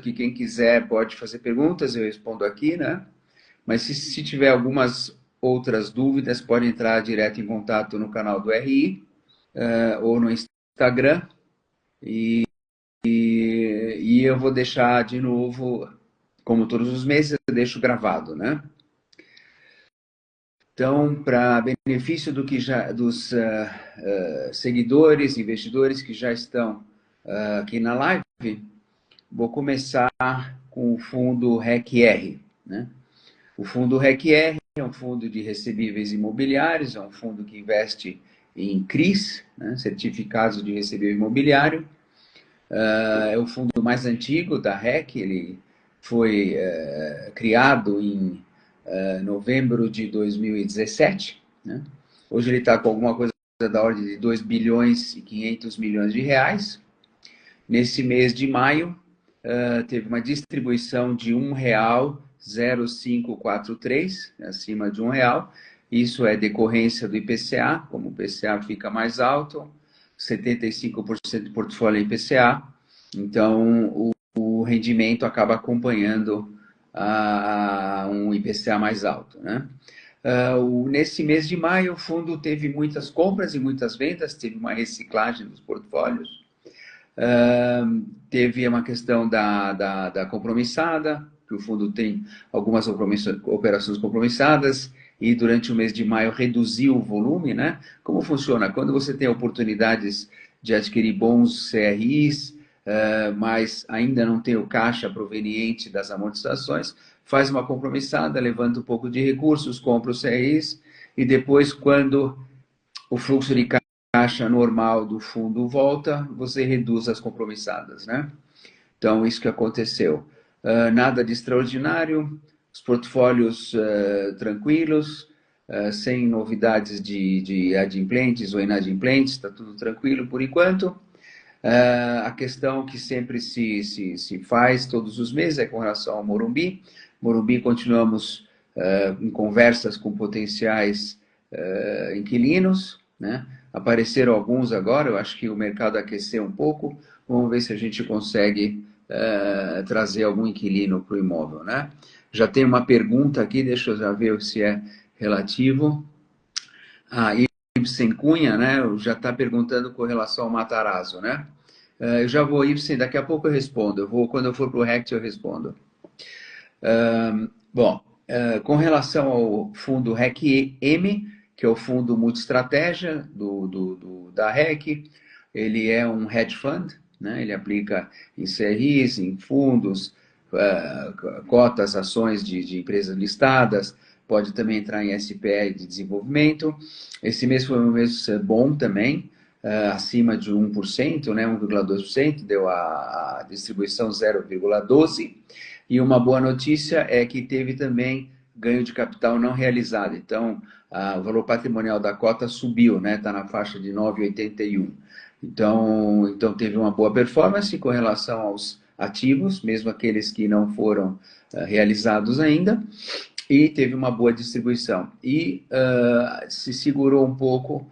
que quem quiser pode fazer perguntas, eu respondo aqui, né? Mas se tiver algumas outras dúvidas, pode entrar direto em contato no canal do RI ou no Instagram. E eu vou deixar de novo, como todos os meses, eu deixo gravado, né? Então, para benefício dos seguidores, investidores que já estão aqui na live, vou começar com o fundo REC-R, né? O fundo REC-R é um fundo de recebíveis imobiliários, é um fundo que investe em CRIs, né, certificados de recebível imobiliário. É o fundo mais antigo da REC, ele foi criado em novembro de 2017. Né? Hoje ele está com alguma coisa da ordem de 2 bilhões e 500 milhões de reais. Nesse mês de maio, teve uma distribuição de R$ 1,0543, acima de R$ 1. Isso é decorrência do IPCA, como o IPCA fica mais alto, 75% do portfólio é IPCA, então o rendimento acaba acompanhando um IPCA mais alto, né? Nesse mês de maio, o fundo teve muitas compras e muitas vendas, teve uma reciclagem dos portfólios. Teve uma questão da compromissada, que o fundo tem algumas operações compromissadas, e durante o mês de maio reduziu o volume, né? Como funciona? Quando você tem oportunidades de adquirir bons CRIs, mas ainda não tem o caixa proveniente das amortizações, faz uma compromissada, levanta um pouco de recursos, compra os CRIs, e depois, quando o fluxo de caixa normal do fundo volta, você reduz as compromissadas, né? Então, isso que aconteceu. Nada de extraordinário, os portfólios tranquilos, sem novidades de adimplentes ou inadimplentes, está tudo tranquilo por enquanto. A questão que sempre se faz todos os meses é com relação ao Morumbi. Morumbi, continuamos em conversas com potenciais inquilinos, né? Apareceram alguns agora, eu acho que o mercado aqueceu um pouco. Vamos ver se a gente consegue trazer algum inquilino para o imóvel, né? Já tem uma pergunta aqui, deixa eu já ver se é relativo. Ibsen Cunha, né? Já está perguntando com relação ao Matarazzo, né? Eu já vou, Ibsen, daqui a pouco eu respondo. Quando eu for para o RECT, eu respondo. Bom, com relação ao fundo REC-M, que é o fundo multi-estratégia da REC, ele é um hedge fund, né? Ele aplica em CRIs, em fundos, cotas, ações de empresas listadas, pode também entrar em SPE de desenvolvimento. Esse mês foi um mês bom também, acima de 1%, né? 1,2%, deu a distribuição 0,12%. E uma boa notícia é que teve também ganho de capital não realizado. Então, o valor patrimonial da cota subiu, né? Está na faixa de 9,81. Então, teve uma boa performance com relação aos ativos, mesmo aqueles que não foram realizados ainda, e teve uma boa distribuição. E se segurou um pouco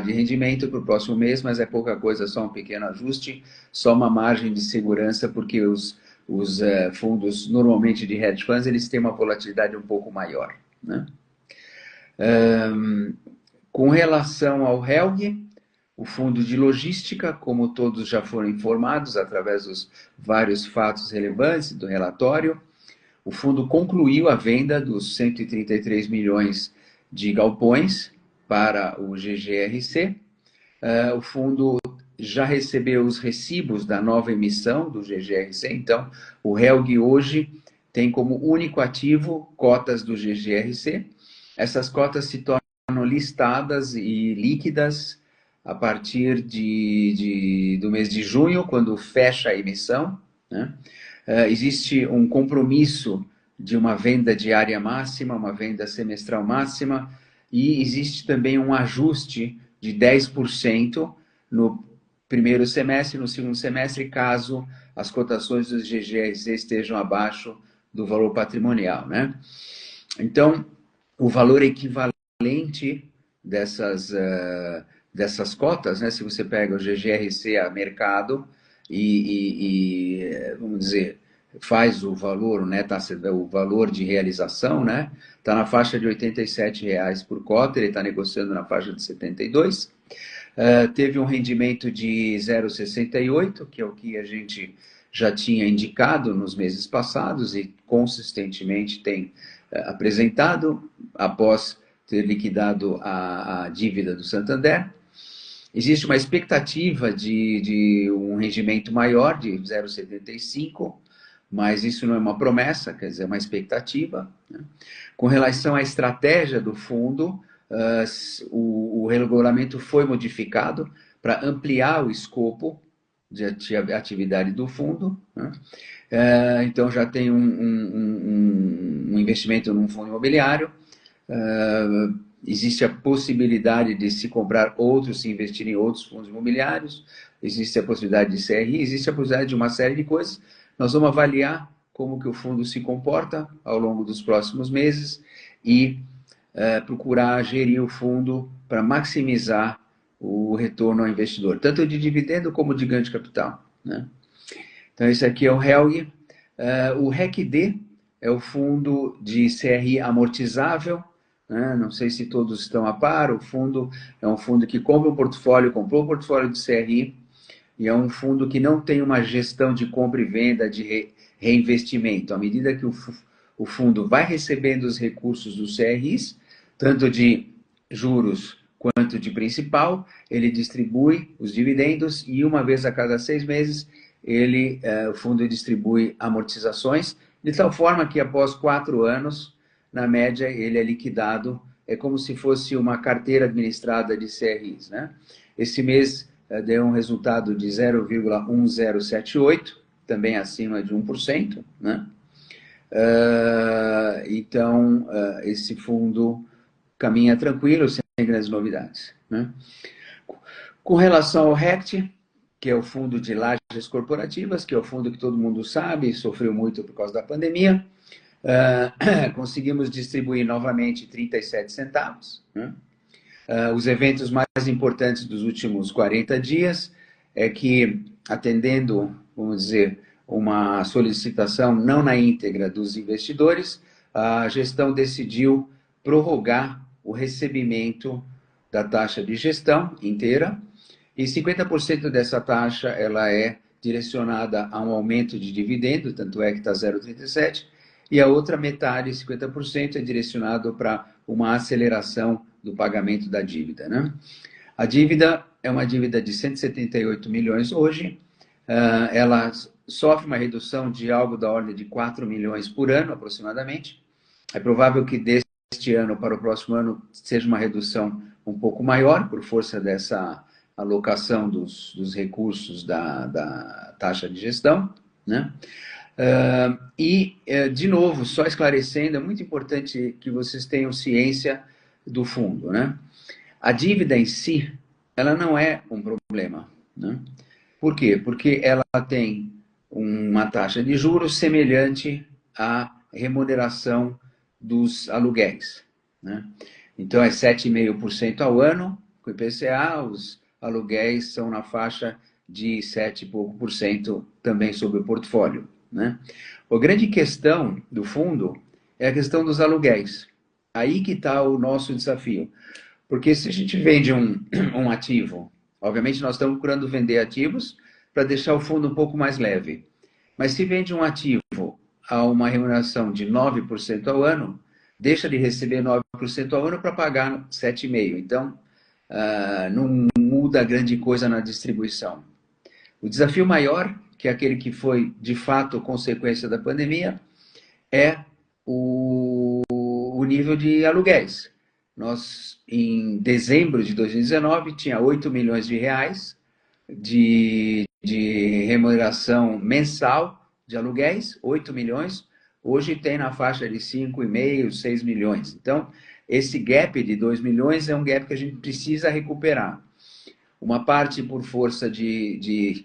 de rendimento para o próximo mês, mas é pouca coisa, só um pequeno ajuste, só uma margem de segurança, porque os fundos, normalmente de hedge funds, eles têm uma volatilidade um pouco maior, né? Com relação ao HELG, o fundo de logística, como todos já foram informados através dos vários fatos relevantes do relatório, o fundo concluiu a venda dos 133 milhões de galpões para o GGRC. O fundo já recebeu os recibos da nova emissão do GGRC, então o HELG hoje tem como único ativo cotas do GGRC. Essas cotas se tornam listadas e líquidas a partir do mês de junho, quando fecha a emissão, né? Existe um compromisso de uma venda diária máxima, uma venda semestral máxima, e existe também um ajuste de 10% no primeiro semestre e no segundo semestre, caso as cotações dos GGRC estejam abaixo do valor patrimonial, né? Então, o valor equivalente dessas cotas, né, se você pega o GGRC a mercado, vamos dizer, faz o valor, né, o valor de realização, né, está na faixa de R$ 87 por cota, ele está negociando na faixa de 72. Teve um rendimento de 0,68, que é o que a gente já tinha indicado nos meses passados e consistentemente tem apresentado após ter liquidado a dívida do Santander. Existe uma expectativa de um rendimento maior, de 0,75, mas isso não é uma promessa, quer dizer, é uma expectativa, né? Com relação à estratégia do fundo, o regulamento foi modificado para ampliar o escopo de atividade do fundo, né? Então já tem um investimento num fundo imobiliário, existe a possibilidade de se comprar outros, se investir em outros fundos imobiliários, existe a possibilidade de CRI, existe a possibilidade de uma série de coisas. Nós vamos avaliar como que o fundo se comporta ao longo dos próximos meses e procurar gerir o fundo para maximizar o retorno ao investidor, tanto de dividendo como de ganho de capital, né? Então, esse aqui é o HELG. O RECD é o fundo de CRI amortizável, né? Não sei se todos estão a par. O fundo é um fundo que compra um portfólio, comprou um portfólio de CRI, e é um fundo que não tem uma gestão de compra e venda, de reinvestimento. À medida que o fundo vai recebendo os recursos dos CRIs, tanto de juros quanto de principal, ele distribui os dividendos e uma vez a cada 6 meses o fundo distribui amortizações, de tal forma que após 4 anos, na média, ele é liquidado. É como se fosse uma carteira administrada de CRIs, né? Esse mês deu um resultado de 0,1078, também acima de 1%, né? Então, esse fundo caminha tranquilo, sem grandes novidades, né? Com relação ao RECT, que é o fundo de lajes corporativas, que é o fundo que todo mundo sabe, sofreu muito por causa da pandemia, conseguimos distribuir novamente 37 centavos, né? Os eventos mais importantes dos últimos 40 dias é que, atendendo, vamos dizer, uma solicitação não na íntegra dos investidores, a gestão decidiu prorrogar o recebimento da taxa de gestão inteira, e 50% dessa taxa ela é direcionada a um aumento de dividendo, tanto é que está 0,37, e a outra metade, 50%, é direcionado para uma aceleração do pagamento da dívida, né? A dívida é uma dívida de 178 milhões hoje, ela sofre uma redução de algo da ordem de 4 milhões por ano, aproximadamente. É provável que deste ano para o próximo ano seja uma redução um pouco maior, por força dessa alocação dos recursos da taxa de gestão, né? De novo, só esclarecendo, é muito importante que vocês tenham ciência do fundo, né? A dívida em si, ela não é um problema, né? Por quê? Porque ela tem uma taxa de juros semelhante à remuneração dos aluguéis, né? Então, é 7,5% ao ano, com IPCA, os aluguéis são na faixa de 7 e pouco por cento também sobre o portfólio, né? A grande questão do fundo é a questão dos aluguéis. Aí que está o nosso desafio. Porque se a gente vende um ativo, obviamente nós estamos procurando vender ativos para deixar o fundo um pouco mais leve. Mas se vende um ativo a uma remuneração de 9% ao ano, deixa de receber 9% ao ano para pagar 7,5%. Então, não muda grande coisa na distribuição. O desafio maior, que é aquele que foi de fato consequência da pandemia, é o nível de aluguéis. Nós, em dezembro de 2019, tinha 8 milhões de reais de remuneração mensal de aluguéis, 8 milhões. Hoje tem na faixa de 5,5, 6 milhões. Então, esse gap de 2 milhões é um gap que a gente precisa recuperar. Uma parte por força de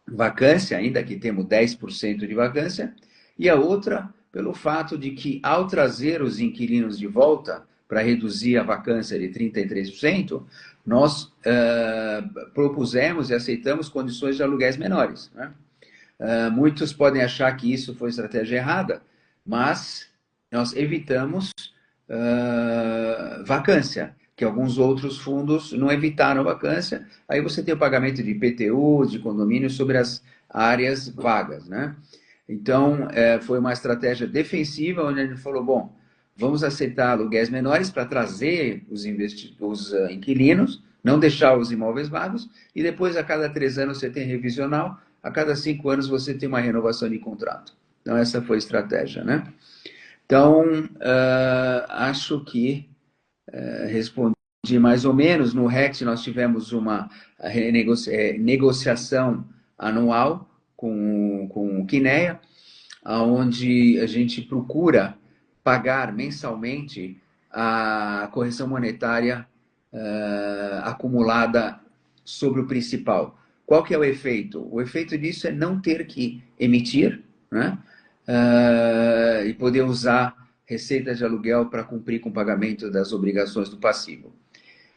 vacância, ainda que temos 10% de vacância, e a outra pelo fato de que, ao trazer os inquilinos de volta, para reduzir a vacância de 33%, nós propusemos e aceitamos condições de aluguéis menores, né? Muitos podem achar que isso foi estratégia errada, mas nós evitamos vacância, que alguns outros fundos não evitaram vacância. Aí você tem o pagamento de IPTU, de condomínio sobre as áreas vagas, né? Então, foi uma estratégia defensiva, onde a gente falou, bom, vamos aceitar aluguéis menores para trazer os inquilinos, não deixar os imóveis vagos, e depois, a cada 3 anos, você tem revisional, a cada 5 anos, você tem uma renovação de contrato. Então, essa foi a estratégia, né? Então, acho que respondi mais ou menos. No RECT, nós tivemos uma negociação anual com o Kinea, onde a gente procura pagar mensalmente a correção monetária acumulada sobre o principal. Qual que é o efeito? O efeito disso é não ter que emitir, né? E poder usar receitas de aluguel para cumprir com o pagamento das obrigações do passivo.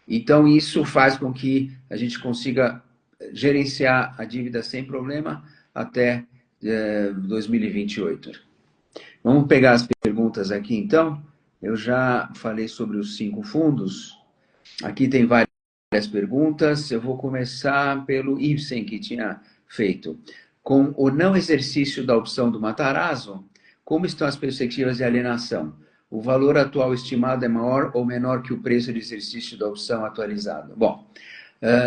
Então, isso faz com que a gente consiga gerenciar a dívida sem problema até 2028. Vamos pegar as perguntas aqui, então. Eu já falei sobre os 5 fundos. Aqui tem várias perguntas. Eu vou começar pelo Ibsen, que tinha feito. Com o não exercício da opção do Matarazzo, como estão as perspectivas de alienação? O valor atual estimado é maior ou menor que o preço de exercício da opção atualizado? Bom,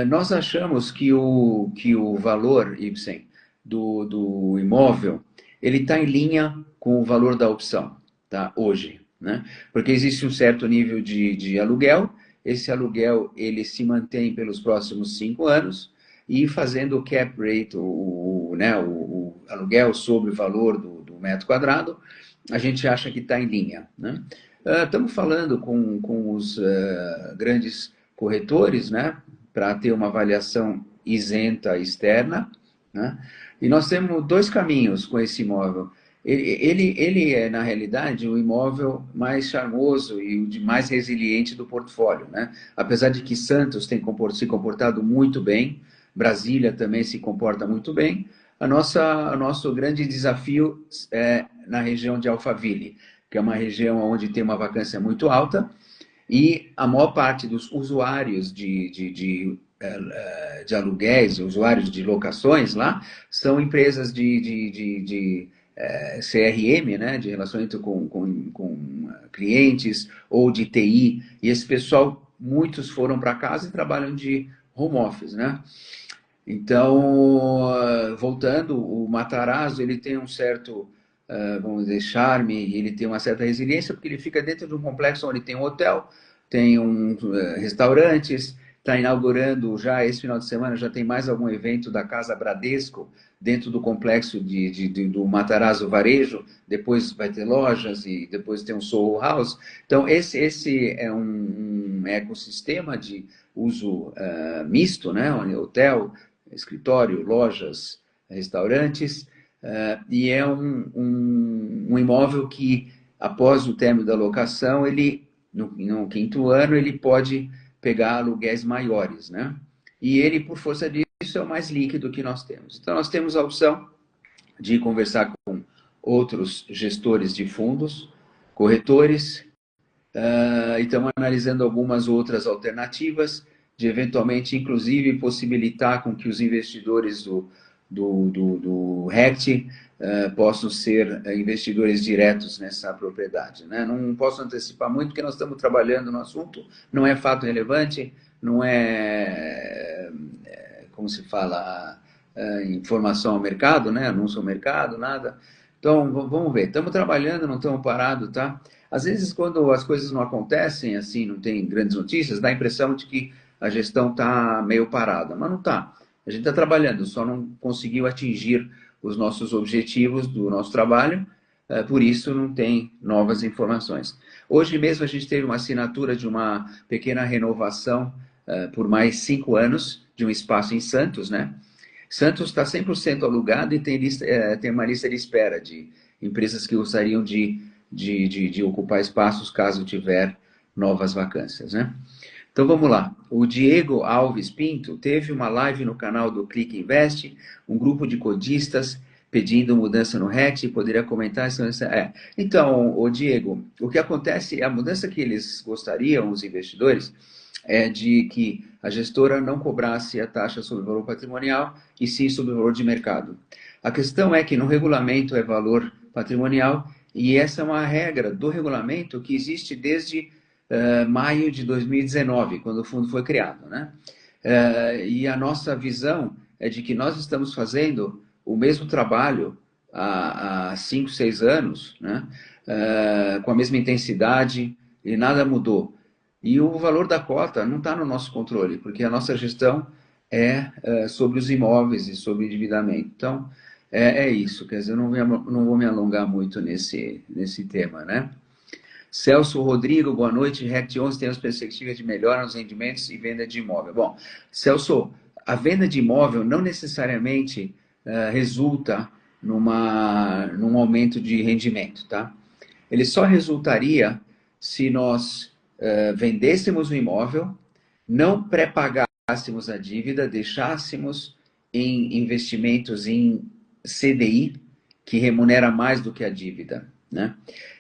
nós achamos que o valor, Ibsen, do imóvel, ele está em linha com o valor da opção, tá? Hoje, né? Porque existe um certo nível de aluguel, esse aluguel ele se mantém pelos próximos 5 anos, e fazendo o cap rate, o aluguel sobre o valor do metro quadrado, a gente acha que está em linha, né? Estamos falando com os grandes corretores, né, para ter uma avaliação isenta externa, né? E nós temos 2 caminhos com esse imóvel. Ele é, na realidade, o imóvel mais charmoso e o mais resiliente do portfólio, né? Apesar de que Santos tem se comportado muito bem, Brasília também se comporta muito bem, o nosso grande desafio é na região de Alphaville, que é uma região onde tem uma vacância muito alta, e a maior parte dos usuários de aluguéis, usuários de locações lá, são empresas de CRM, né, de relacionamento com clientes, ou de TI, e esse pessoal, muitos foram para casa e trabalham de home office, né? Então, voltando, o Matarazzo, ele tem um certo, vamos dizer, charme, e ele tem uma certa resiliência, porque ele fica dentro de um complexo onde tem um hotel, tem restaurantes, está inaugurando já, esse final de semana, já tem mais algum evento da Casa Bradesco, dentro do complexo do Matarazzo Varejo, depois vai ter lojas, e depois tem um Soho House. Então, esse é um ecossistema de uso misto, né? Hotel, escritório, lojas, restaurantes, e é um imóvel que, após o término da locação, ele, no 5º ano, ele pode pegar aluguéis maiores, né? E ele, por força disso, é o mais líquido que nós temos. Então, nós temos a opção de conversar com outros gestores de fundos, corretores, e estamos analisando algumas outras alternativas, de eventualmente, inclusive, possibilitar com que os investidores do RECT possam ser investidores diretos nessa propriedade, né? Não posso antecipar muito, porque nós estamos trabalhando no assunto, não é fato relevante, não é, como se fala, informação ao mercado, né? Anúncio ao mercado, nada. Então, vamos ver, estamos trabalhando, não estamos parados, tá? Às vezes, quando as coisas não acontecem, assim, não tem grandes notícias, dá a impressão de que a gestão está meio parada, mas não está. A gente está trabalhando, só não conseguiu atingir os nossos objetivos do nosso trabalho, por isso não tem novas informações. Hoje mesmo a gente teve uma assinatura de uma pequena renovação por mais 5 anos de um espaço em Santos, né? Santos está 100% alugado e tem uma lista de espera de empresas que gostariam de ocupar espaços caso tiver novas vacâncias, né? Então vamos lá. O Diego Alves Pinto teve uma live no canal do Clique Invest, um grupo de codistas pedindo mudança no RET, poderia comentar? Então, o Diego, o que acontece, a mudança que eles gostariam, os investidores, é de que a gestora não cobrasse a taxa sobre o valor patrimonial e sim sobre o valor de mercado. A questão é que no regulamento é valor patrimonial e essa é uma regra do regulamento que existe desde maio de 2019, quando o fundo foi criado, né? E a nossa visão é de que nós estamos fazendo o mesmo trabalho há 5, 6 anos, né? Com a mesma intensidade e nada mudou. E o valor da cota não está no nosso controle, porque a nossa gestão é sobre os imóveis e sobre o endividamento. Então, é isso. Quer dizer, eu não vou me alongar muito nesse tema, né? Celso Rodrigo, boa noite. RECT 11 temos perspectivas de melhora nos rendimentos e venda de imóvel. Bom, Celso, a venda de imóvel não necessariamente resulta num aumento de rendimento, tá? Ele só resultaria se nós vendêssemos o imóvel, não pré-pagássemos a dívida, deixássemos em investimentos em CDI, que remunera mais do que a dívida, né?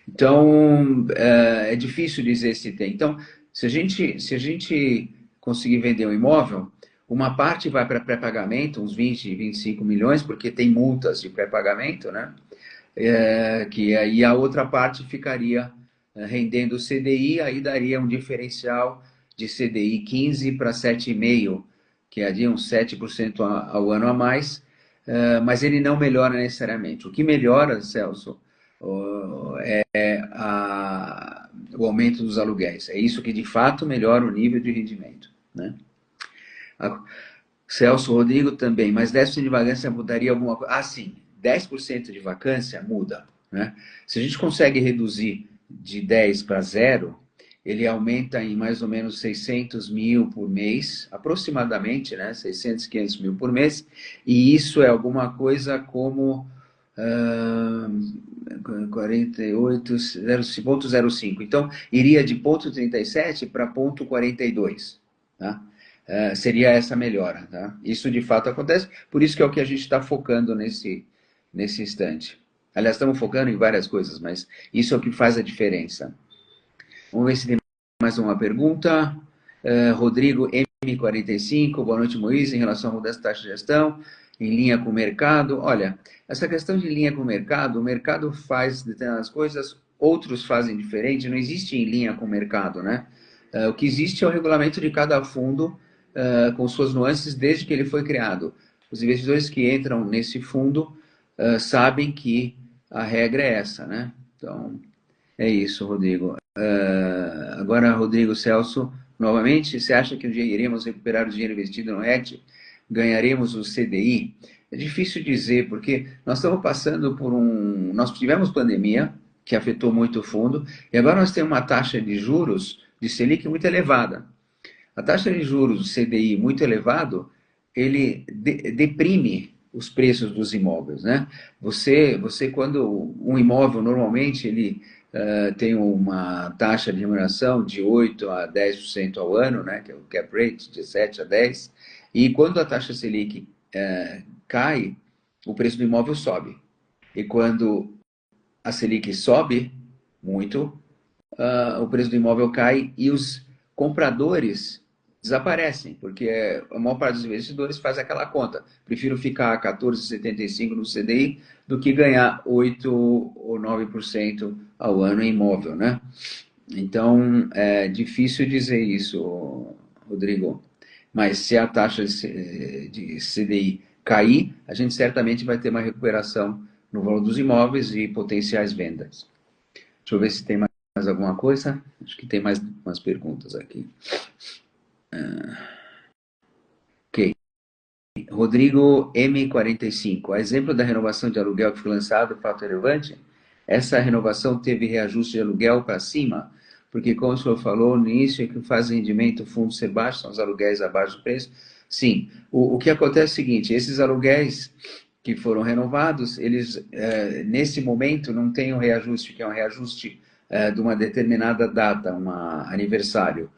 Então, é difícil dizer se tem. Então, se a gente conseguir vender um imóvel, uma parte vai para pré-pagamento, uns 20, 25 milhões, porque tem multas de pré-pagamento, né? Que aí a outra parte ficaria rendendo o CDI, aí daria um diferencial de CDI 15 para 7,5, que é uns 7% ao ano a mais, mas ele não melhora necessariamente. O que melhora, Celso, o aumento dos aluguéis. É isso que de fato melhora o nível de rendimento, né? Celso Rodrigo também, mas 10% de vacância mudaria alguma coisa? Ah, sim, 10% de vacância muda, né? Se a gente consegue reduzir de 10 para 0, ele aumenta em mais ou menos 600 mil por mês, aproximadamente, né? 600, 500 mil por mês, e isso é alguma coisa como 48, 0,05. Então, iria de 0,37 para 0,42, tá? Seria essa melhora, tá? Isso de fato acontece, por isso que é o que a gente está focando nesse instante. Aliás, estamos focando em várias coisas, mas isso é o que faz a diferença. Vamos ver se tem mais uma pergunta. Rodrigo M45, boa noite, Moisés. Em relação à mudança da taxa de gestão, em linha com o mercado. Olha, essa questão de linha com o mercado faz determinadas coisas, outros fazem diferente, não existe em linha com o mercado, né? O que existe é o regulamento de cada fundo, com suas nuances, desde que ele foi criado. Os investidores que entram nesse fundo sabem que a regra é essa, né? Então, é isso, Rodrigo. Agora, Rodrigo Celso, novamente, você acha que um dia iremos recuperar o dinheiro investido no RET? Ganharemos o CDI? É difícil dizer, porque nós estamos passando por Nós tivemos pandemia, que afetou muito o fundo, e agora nós temos uma taxa de juros de Selic muito elevada. A taxa de juros do CDI muito elevado, ele deprime os preços dos imóveis, né? Você quando um imóvel, normalmente, ele tem uma taxa de remuneração de 8 a 10% ao ano, né? Que é o cap rate, de 7 a 10%, e quando a taxa Selic cai, o preço do imóvel sobe. E quando a Selic sobe muito, o preço do imóvel cai e os compradores desaparecem, porque a maior parte dos investidores faz aquela conta. Prefiro ficar 14,75 no CDI do que ganhar 8 ou 9% ao ano em imóvel, né? Então, é difícil dizer isso, Rodrigo. Mas se a taxa de CDI cair, a gente certamente vai ter uma recuperação no valor dos imóveis e potenciais vendas. Deixa eu ver se tem mais alguma coisa. Acho que tem mais umas perguntas aqui. Ok. Rodrigo M45. A exemplo da renovação de aluguel que foi lançado, fato relevante, essa renovação teve reajuste de aluguel para cima, porque, como o senhor falou no início, é que faz rendimento fundo ser baixo, são os aluguéis abaixo do preço. Sim, o que acontece é o seguinte, esses aluguéis que foram renovados, eles, nesse momento, não têm um reajuste, que é um reajuste de uma determinada data, um aniversário.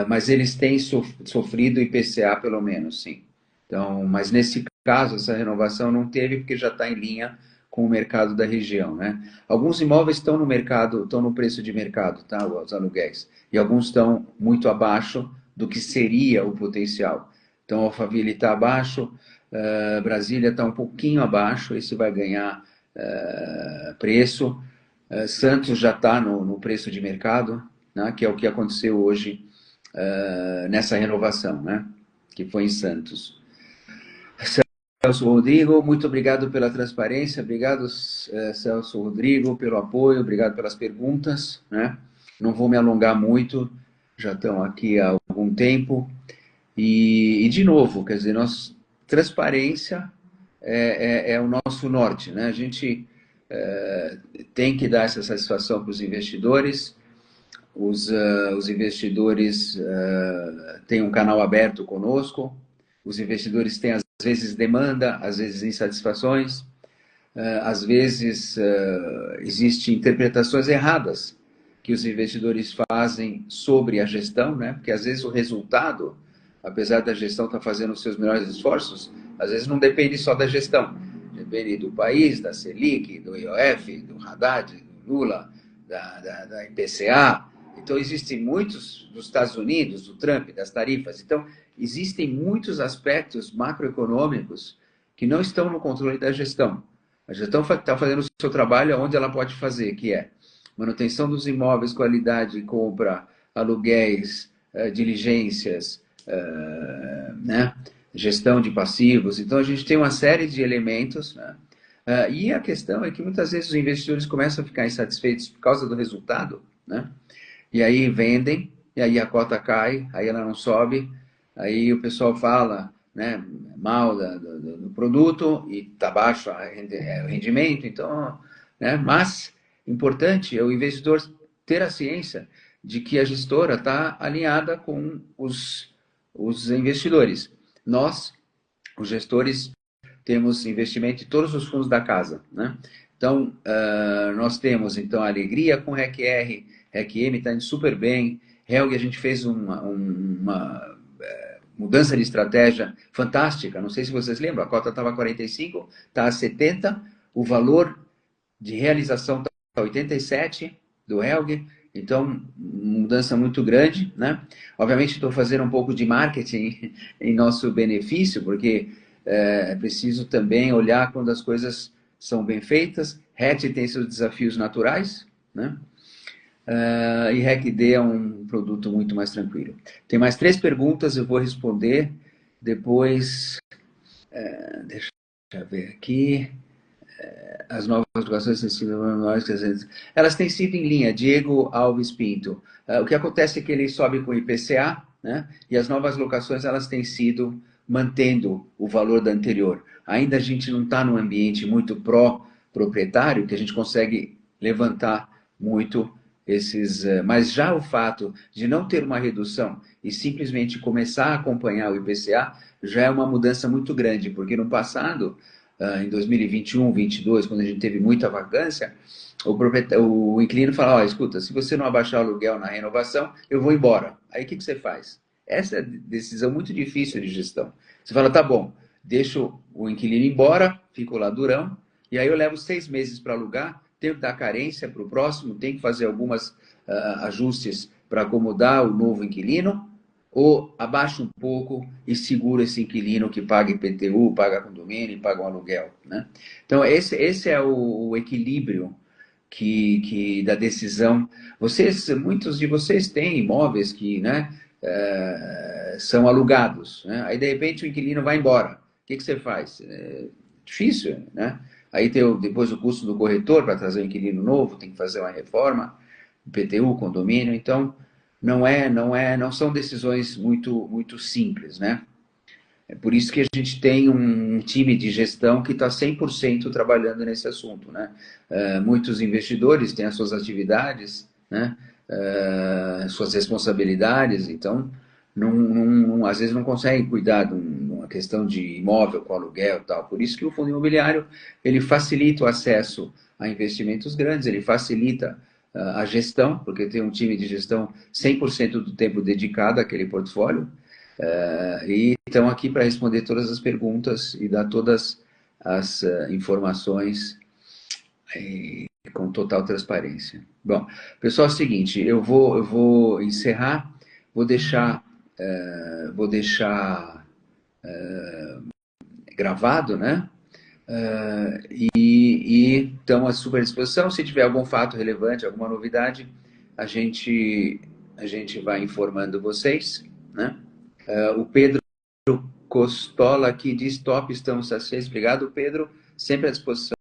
Mas eles têm sofrido IPCA pelo menos, sim. Então, mas nesse caso, essa renovação não teve porque já está em linha com o mercado da região, né? Alguns imóveis estão no mercado, estão no preço de mercado, tá? Os aluguéis. E alguns estão muito abaixo do que seria o potencial. Então, Alphaville está abaixo, Brasília está um pouquinho abaixo, esse vai ganhar preço. Santos já está no preço de mercado, né? Que é o que aconteceu hoje nessa renovação, né? Que foi em Santos. Celso Rodrigo, muito obrigado pela transparência, obrigado Celso Rodrigo pelo apoio, obrigado pelas perguntas, né? Não vou me alongar muito, já estão aqui há algum tempo. E de novo, quer dizer, transparência é o nosso norte, né? A gente tem que dar essa satisfação para os investidores. Os investidores têm um canal aberto conosco, os investidores têm, às vezes, demanda, às vezes, insatisfações, às vezes, existem interpretações erradas que os investidores fazem sobre a gestão, né? Porque, às vezes, o resultado, apesar da gestão estar fazendo os seus melhores esforços, às vezes não depende só da gestão, depende do país, da Selic, do IOF, do Haddad, do Lula, da IPCA. Então, existem muitos dos Estados Unidos, do Trump, das tarifas. Então, existem muitos aspectos macroeconômicos que não estão no controle da gestão. A gestão está fazendo o seu trabalho onde ela pode fazer, que é manutenção dos imóveis, qualidade, compra, aluguéis, diligências, né? Gestão de passivos. Então, a gente tem uma série de elementos, né? E a questão é que muitas vezes os investidores começam a ficar insatisfeitos por causa do resultado, né? E aí vendem, e aí a cota cai, aí ela não sobe, aí o pessoal fala, né, mal do produto e está baixo o rendimento, então, né, mas importante é o investidor ter a ciência de que a gestora está alinhada com os investidores. Nós, os gestores, temos investimento em todos os fundos da casa, né? Então, nós temos, então, a Alegria com REC-R, REC-M está indo super bem, Helg, a gente fez uma mudança de estratégia fantástica, não sei se vocês lembram, a cota estava 45, está a 70, o valor de realização está a 87 do Helg, então, mudança muito grande, né? Obviamente, estou fazendo um pouco de marketing em nosso benefício, porque é preciso também olhar quando as coisas são bem feitas. RET tem seus desafios naturais, né? E REC-D é um produto muito mais tranquilo. Tem mais 3 perguntas, eu vou responder. Depois, deixa eu ver aqui. As novas locações têm sido menores que elas têm sido em linha. Diego Alves Pinto. O que acontece é que ele sobe com o IPCA, né? E as novas locações elas têm sido mantendo o valor da anterior. Ainda a gente não está num ambiente muito pró-proprietário, que a gente consegue levantar muito esses... Mas já o fato de não ter uma redução e simplesmente começar a acompanhar o IPCA já é uma mudança muito grande, porque no passado, em 2021, 2022, quando a gente teve muita vacância, o inquilino fala, escuta, se você não abaixar o aluguel na renovação, eu vou embora. Aí o que você faz? Essa é a decisão muito difícil de gestão. Você fala, tá bom, deixo o inquilino embora, fico lá durão, e aí eu levo 6 meses para alugar, tenho que dar carência para o próximo, tenho que fazer algumas ajustes para acomodar o novo inquilino, ou abaixo um pouco e segura esse inquilino que paga IPTU, paga condomínio, paga um aluguel, né? Então, esse é o equilíbrio da decisão. Muitos de vocês têm imóveis que, né, são alugados, né? Aí, de repente, o inquilino vai embora. O que você faz? É difícil, né? Aí tem depois o custo do corretor para trazer um inquilino novo, tem que fazer uma reforma, IPTU, condomínio, então não são decisões muito simples, né? É por isso que a gente tem um time de gestão que está 100% trabalhando nesse assunto, né? Muitos investidores têm as suas atividades, né? Suas responsabilidades, então às vezes não conseguem cuidar de uma questão de imóvel com aluguel e tal. Por isso que o fundo imobiliário ele facilita o acesso a investimentos grandes, ele facilita a gestão, porque tem um time de gestão 100% do tempo dedicado àquele portfólio, e estão aqui para responder todas as perguntas e dar todas as informações com total transparência. Bom, pessoal, é o seguinte, eu vou encerrar, vou deixar, gravado, né? E estão à super disposição. Se tiver algum fato relevante, alguma novidade, a gente vai informando vocês, né? O Pedro Costola aqui diz top, estamos satisfeitos. Obrigado, Pedro. Sempre à disposição.